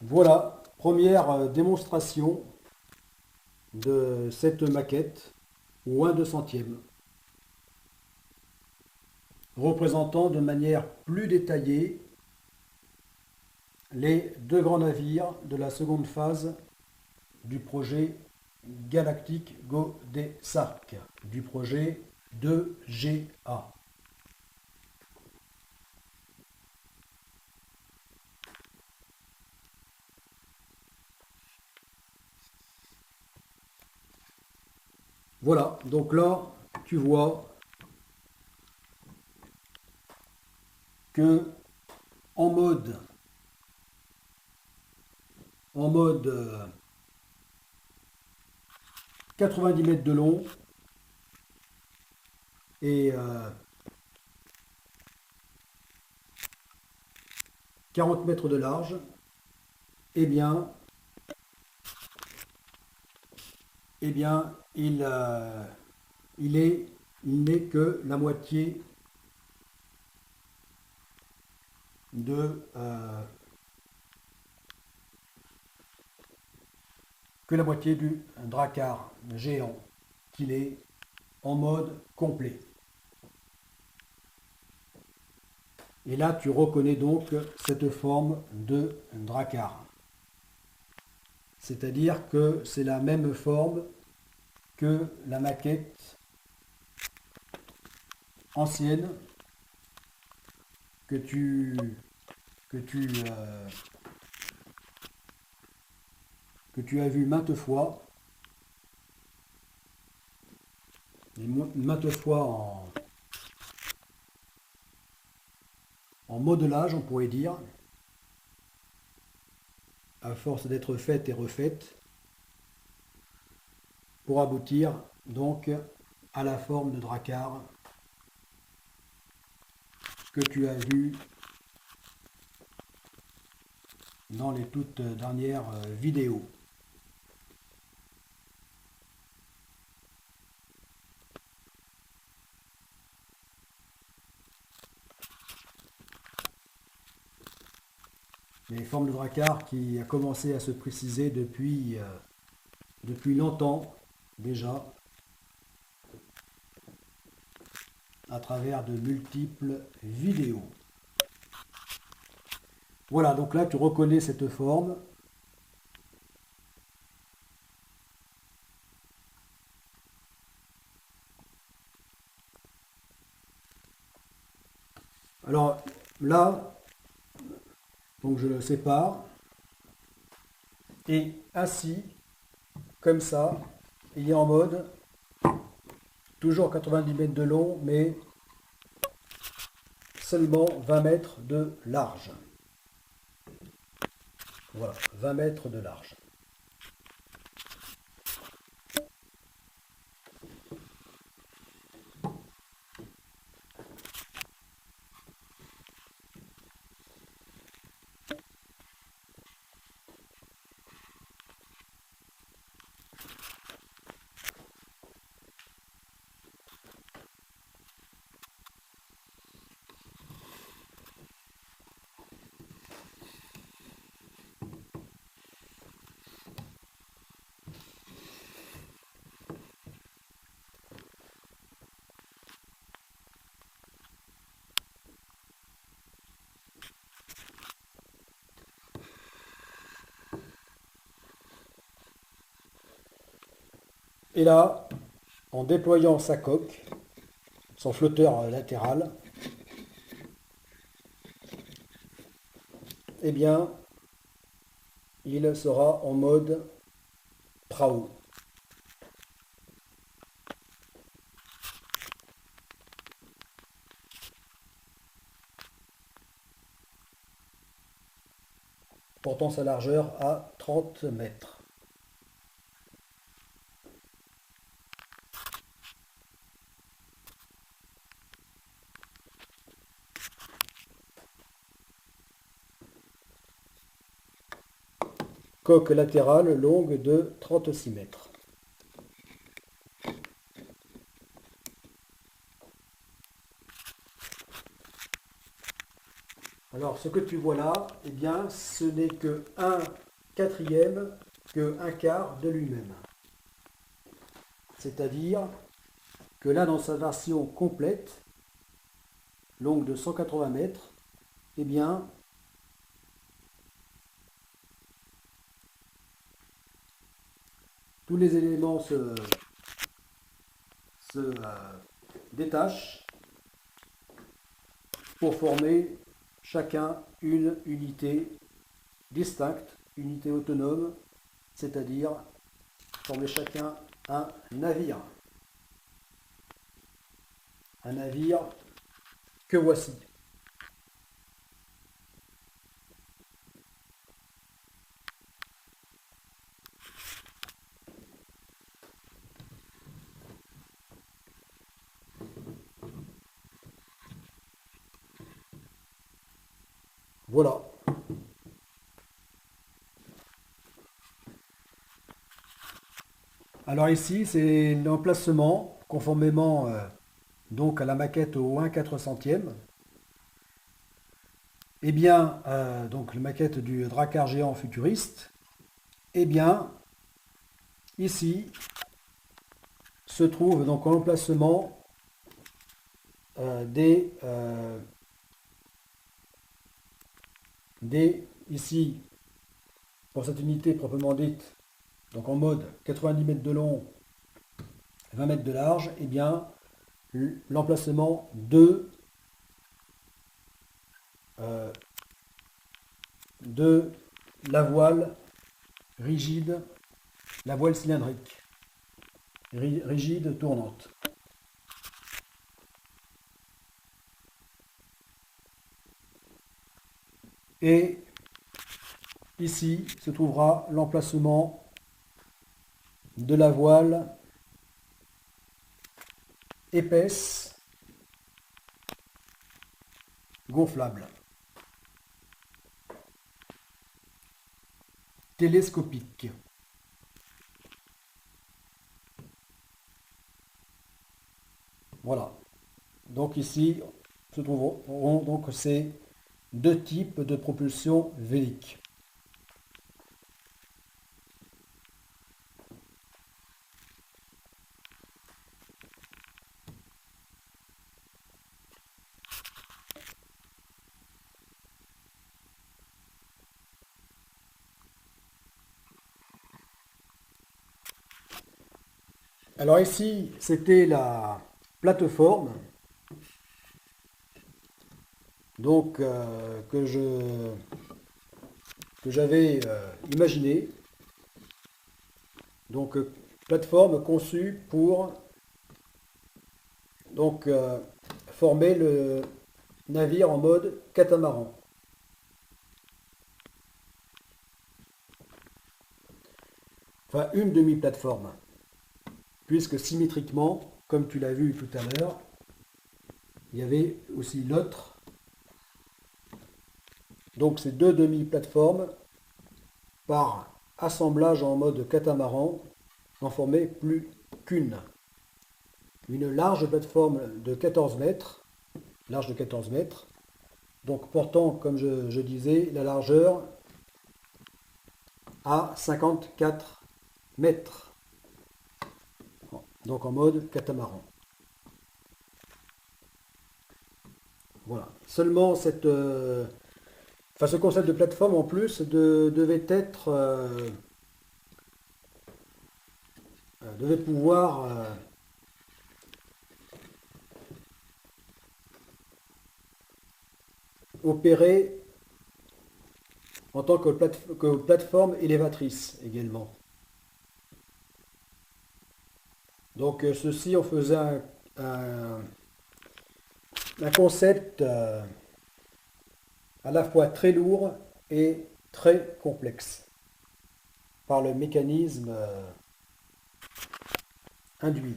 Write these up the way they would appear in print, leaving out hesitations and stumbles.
Voilà, première démonstration de cette maquette au 1/200, représentant de manière plus détaillée les deux grands navires de la seconde phase du projet Galactic Godesarc, du projet 2GA. Voilà, donc là, tu vois que en mode, en mode 90 mètres de long et 40 mètres de large, eh bien, il n'est que la moitié de du Drakkar géant qu'il est en mode complet. Et là, tu reconnais donc cette forme de Drakkar. C'est-à-dire que c'est la même forme que la maquette ancienne que tu, que tu, euh, que tu as vu maintes fois, et maintes fois en modelage, on pourrait dire, à force d'être faite et refaite, pour aboutir donc à la forme de Drakkar que tu as vu dans les toutes dernières vidéos. Les formes de Drakkar qui a commencé à se préciser depuis longtemps déjà, à travers de multiples vidéos. Voilà, donc là tu reconnais cette forme. Alors là, donc je le sépare, et assis, comme ça, il est en mode toujours 90 mètres de long, mais seulement 20 mètres de large. Voilà, 20 mètres de large. Et là, en déployant sa coque, son flotteur latéral, eh bien, il sera en mode Prao. Portant sa largeur à 30 mètres. Coque latérale longue de 36 mètres. Alors ce que tu vois là, eh bien ce n'est que 1/4, que 1/4 de lui-même. C'est-à-dire que là, dans sa version complète, longue de 180 mètres, eh bien, tous les éléments se détachent pour former chacun une unité distincte, unité autonome, c'est-à-dire former chacun un navire. Un navire que voici. Voilà. Alors ici, c'est l'emplacement, conformément donc à la maquette au 1/400e. Eh bien, donc la maquette du Drakkar géant futuriste, eh bien, ici se trouve donc en emplacement ici, pour cette unité proprement dite, donc en mode 90 mètres de long, 20 mètres de large, eh bien, l'emplacement de la voile rigide, la voile cylindrique, rigide tournante. Et ici se trouvera l'emplacement de la voile épaisse, gonflable, télescopique. Voilà. Donc ici se trouveront donc ces deux types de propulsion vélique. Alors ici, c'était la plateforme donc que j'avais imaginée. Donc plateforme conçue pour donc former le navire en mode catamaran. Enfin une demi-plateforme, puisque symétriquement, comme tu l'as vu tout à l'heure, il y avait aussi l'autre. Donc ces deux demi-plateformes, par assemblage en mode catamaran, n'en formaient plus qu'une. Une large plateforme de 14 mètres, large de 14 mètres, donc portant, comme je disais, la largeur à 54 mètres, donc en mode catamaran. Voilà. Seulement ce concept de plateforme en plus devait pouvoir opérer en tant que plateforme élévatrice également. Donc ceci, on faisait un concept à la fois très lourd et très complexe par le mécanisme induit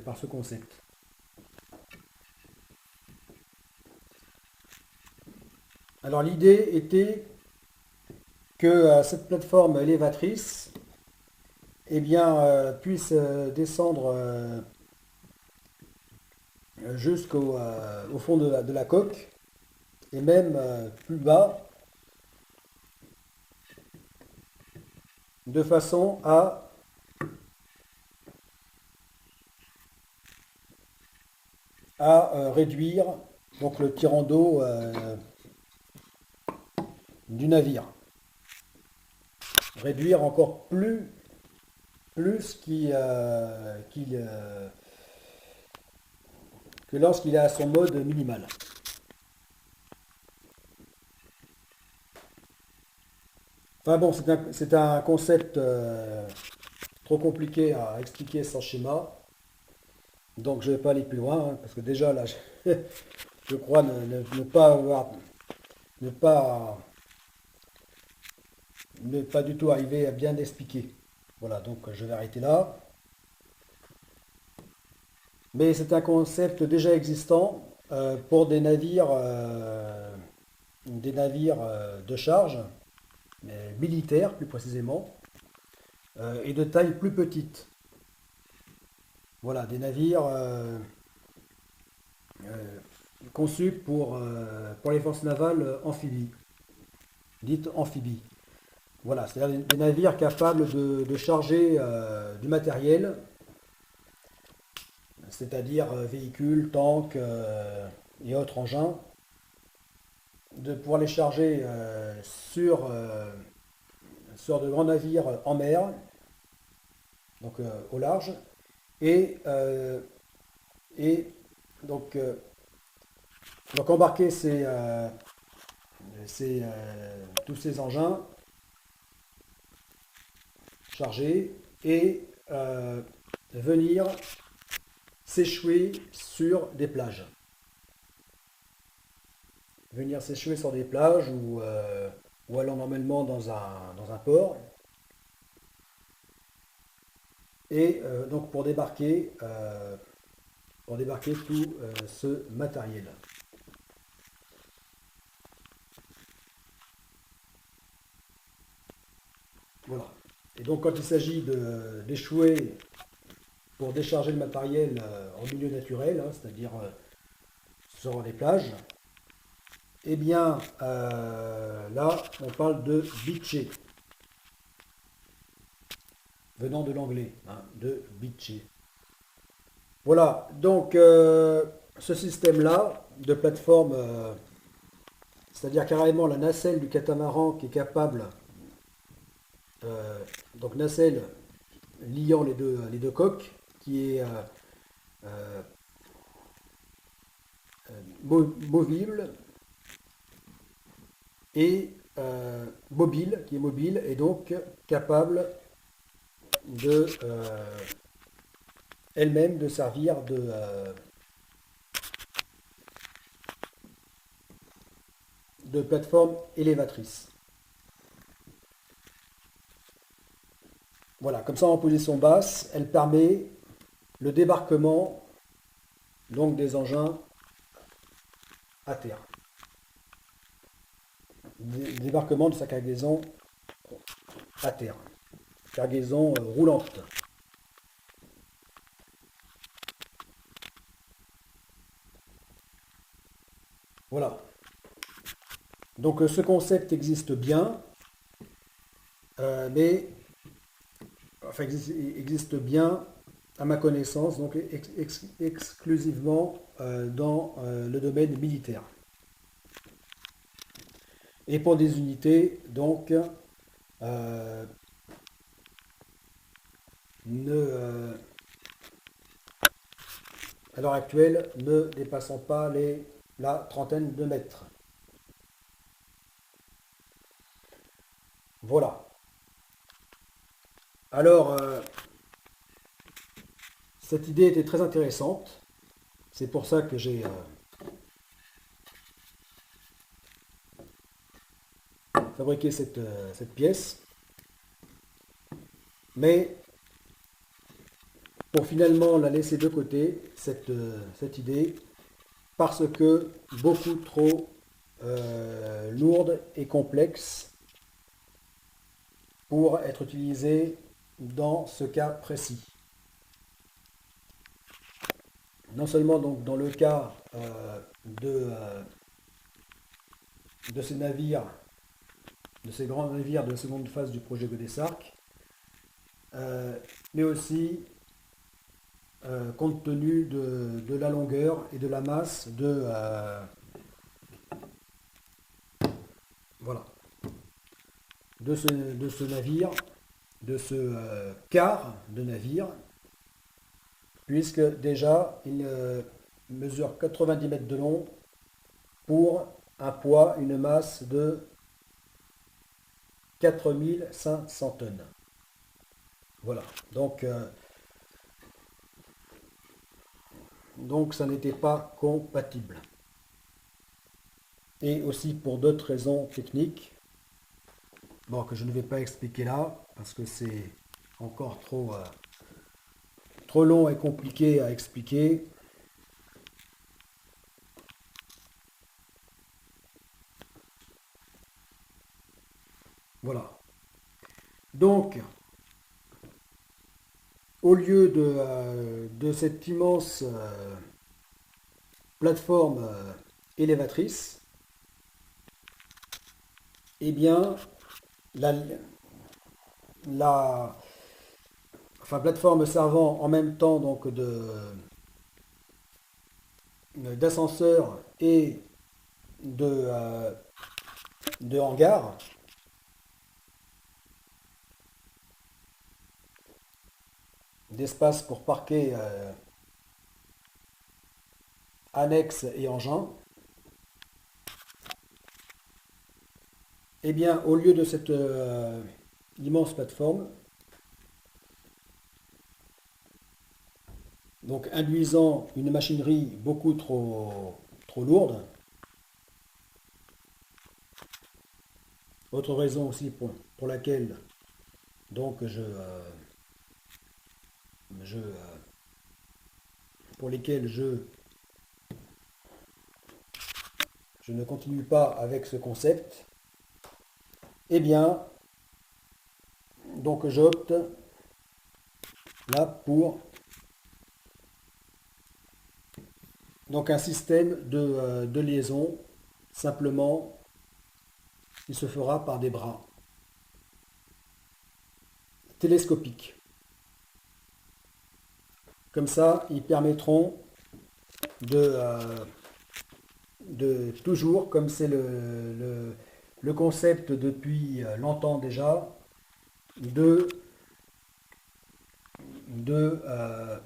par ce concept. Alors l'idée était que cette plateforme élévatrice puisse descendre au fond de la coque, et même plus bas, de façon à réduire donc le tirant d'eau du navire. Réduire encore plus que lorsqu'il est à son mode minimal. Enfin bon, c'est un concept trop compliqué à expliquer sans schéma, donc je ne vais pas aller plus loin, hein, parce que déjà là, je crois ne pas, ne pas du tout arriver à bien expliquer. Voilà, donc je vais arrêter là. Mais c'est un concept déjà existant pour des navires de charge, militaires plus précisément, et de taille plus petite. Voilà, des navires conçus pour les forces navales amphibies, dites amphibies. Voilà, c'est-à-dire des navires capables de charger du matériel, c'est-à-dire véhicules, tanks et autres engins, de pouvoir les charger sur de grands navires en mer, donc au large, et, euh, et donc, donc embarquer tous ces engins chargés et venir s'échouer sur des plages. Venir s'échouer sur des plages ou allant normalement dans un port. Et donc pour débarquer tout ce matériel. Voilà. Et donc quand il s'agit d'échouer pour décharger le matériel en milieu naturel, hein, c'est-à-dire sur les plages, eh bien là on parle de beacher, venant de l'anglais, hein, de beacher. Voilà, donc ce système-là de plateforme, c'est-à-dire carrément la nacelle du catamaran qui est capable, donc nacelle liant les deux coques, qui est euh, movible et mobile, qui est mobile et donc capable de elle-même de servir de plateforme élévatrice. Voilà, comme ça en position basse, elle permet le débarquement donc des engins à terre. Débarquement de sa cargaison à terre. Cargaison roulante. Voilà. Donc ce concept existe bien, mais enfin existe bien à ma connaissance, donc exclusivement dans le domaine militaire. Et pour des unités, donc, à l'heure actuelle, ne dépassant pas la trentaine de mètres. Voilà. Alors, cette idée était très intéressante. C'est pour ça que j'ai fabriqué cette pièce. Mais pour finalement la laisser de côté, cette idée, parce que beaucoup trop lourde et complexe pour être utilisée dans ce cas précis. non seulement donc dans le cas de ces navires, de ces grands navires de la seconde phase du projet Godessarc, mais aussi compte tenu de la longueur et de la masse voilà, de ce navire, de ce quart de navire, puisque déjà il mesure 90 mètres de long pour un poids, une masse de 4500 tonnes. Voilà, donc ça n'était pas compatible. Et aussi pour d'autres raisons techniques, bon, que je ne vais pas expliquer là, parce que c'est encore trop long et compliqué à expliquer. Voilà. Donc, au lieu de cette immense plateforme élévatrice, eh bien, la enfin, plateforme servant en même temps donc d'ascenseur et de hangar, d'espace pour parquer annexes et engins, eh bien, au lieu de cette immense plateforme, donc induisant une machinerie beaucoup trop lourde, autre raison aussi pour laquelle donc pour lesquelles je ne continue pas avec ce concept, eh bien, donc j'opte là pour donc un système de liaison, simplement, il se fera par des bras télescopiques. Comme ça, ils permettront de toujours, comme c'est le concept depuis longtemps déjà, de, de, euh,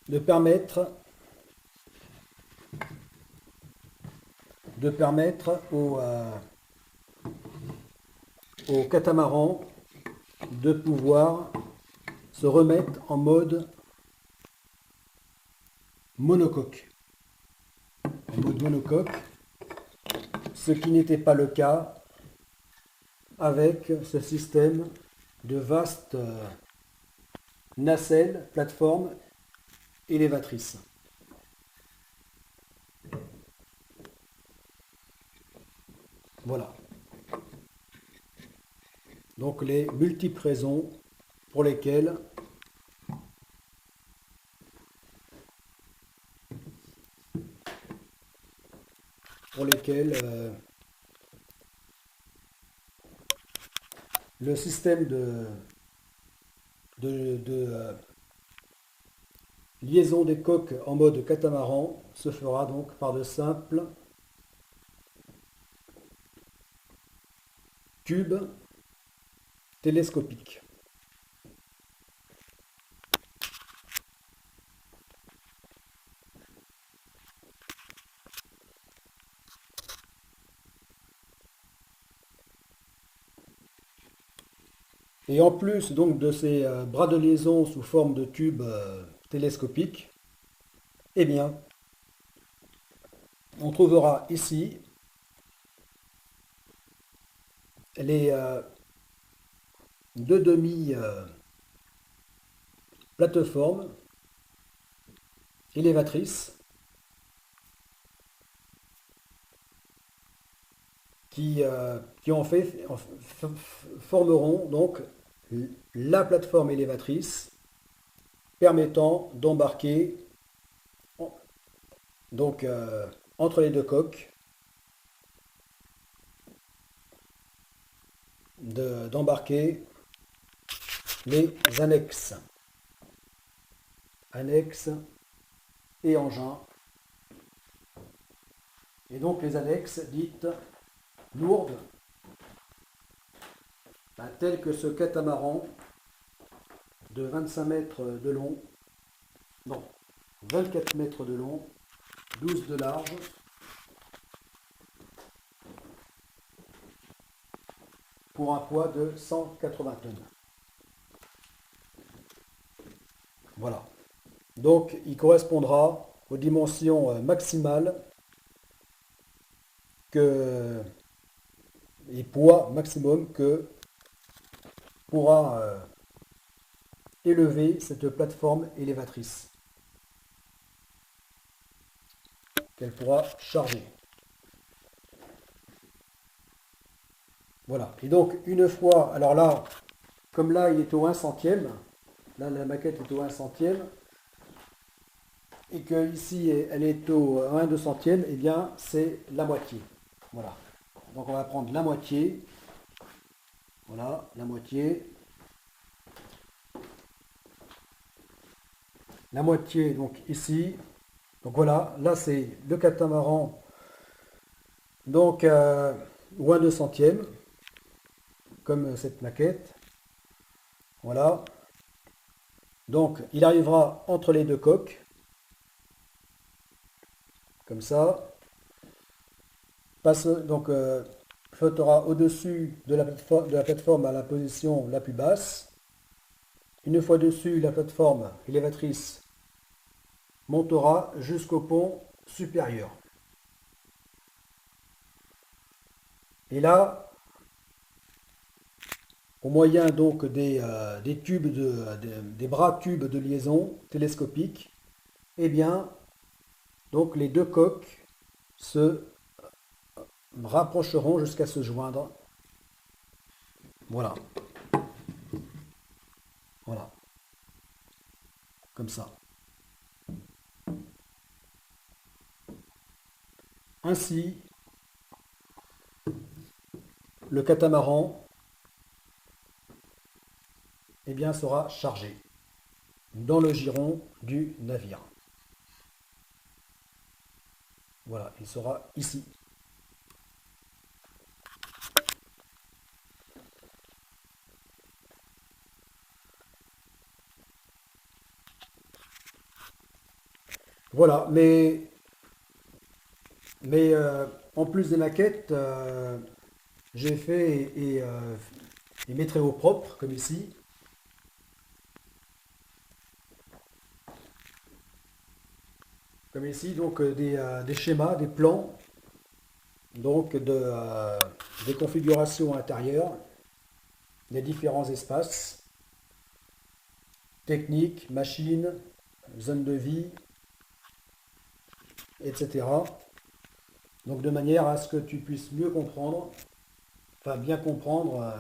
de permettre aux catamarans de pouvoir se remettre en mode monocoque. En mode monocoque, ce qui n'était pas le cas avec ce système de vastes nacelles, plateformes élévatrices. Voilà. Donc les multiples raisons pour lesquelles le système de liaison des coques en mode catamaran se fera donc par de simples tubes télescopiques. Et en plus donc de ces bras de liaison sous forme de tubes télescopiques, eh bien, on trouvera ici les deux demi-plateformes élévatrices qui formeront donc la plateforme élévatrice permettant d'embarquer donc entre les deux coques, d'embarquer les annexes. Annexes et engins. Et donc les annexes dites lourdes, telles que ce catamaran de 25 mètres de long, non, 24 mètres de long, 12 de large, pour un poids de 180 tonnes. Voilà. Donc il correspondra aux dimensions maximales et poids maximum que pourra élever cette plateforme élévatrice qu'elle pourra charger. Voilà. Et donc une fois, alors là, comme là il est au 1 centième, là la maquette est au 1 centième, et que ici elle est au 1 2 centième, et bien c'est la moitié. Voilà. Donc on va prendre la moitié. Voilà, la moitié. La moitié, donc ici. Donc voilà, là c'est le catamaran. Donc au 1 2 centième, comme cette maquette. Voilà. Donc il arrivera entre les deux coques. Comme ça. Donc flottera au-dessus de la plateforme à la position la plus basse. Une fois dessus, la plateforme élévatrice montera jusqu'au pont supérieur. Et là, au moyen donc des tubes des bras tubes de liaison télescopiques, eh bien, donc les deux coques se rapprocheront jusqu'à se joindre. Voilà. Voilà. Comme ça. Ainsi, le catamaran eh bien, sera chargé dans le giron du navire. Voilà, il sera ici. Voilà, mais en plus des maquettes, j'ai fait et mes travaux propres, comme ici. Comme ici, donc des schémas, des plans, donc des configurations intérieures, des différents espaces, techniques, machines, zones de vie, etc. Donc de manière à ce que tu puisses mieux comprendre, enfin bien comprendre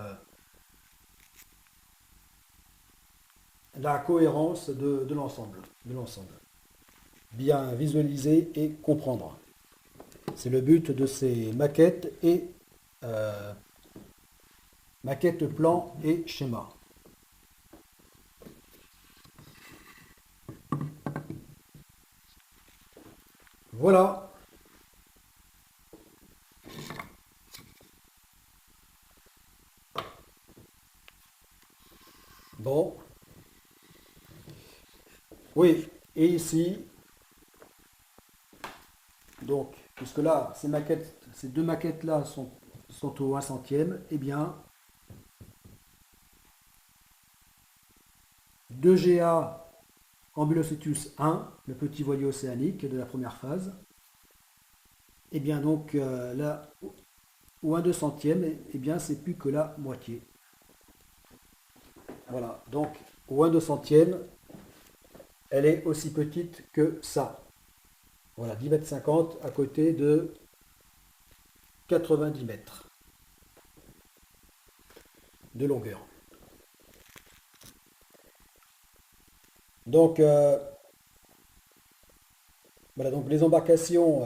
la cohérence de l'ensemble, bien visualiser et comprendre. C'est le but de ces maquettes et maquettes, plans et schémas. Voilà. Bon. Oui. Et ici, donc, puisque là, ces deux maquettes-là sont au 1 centième, eh bien, 2GA Ambulocetus 1, le petit voilier océanique de la première phase, eh bien donc là, au 1 2 centième, eh bien c'est plus que la moitié. Voilà, donc au 1 2 centième, elle est aussi petite que ça. Voilà, 10 mètres 50 à côté de 90 mètres de longueur. Donc Voilà, donc les embarcations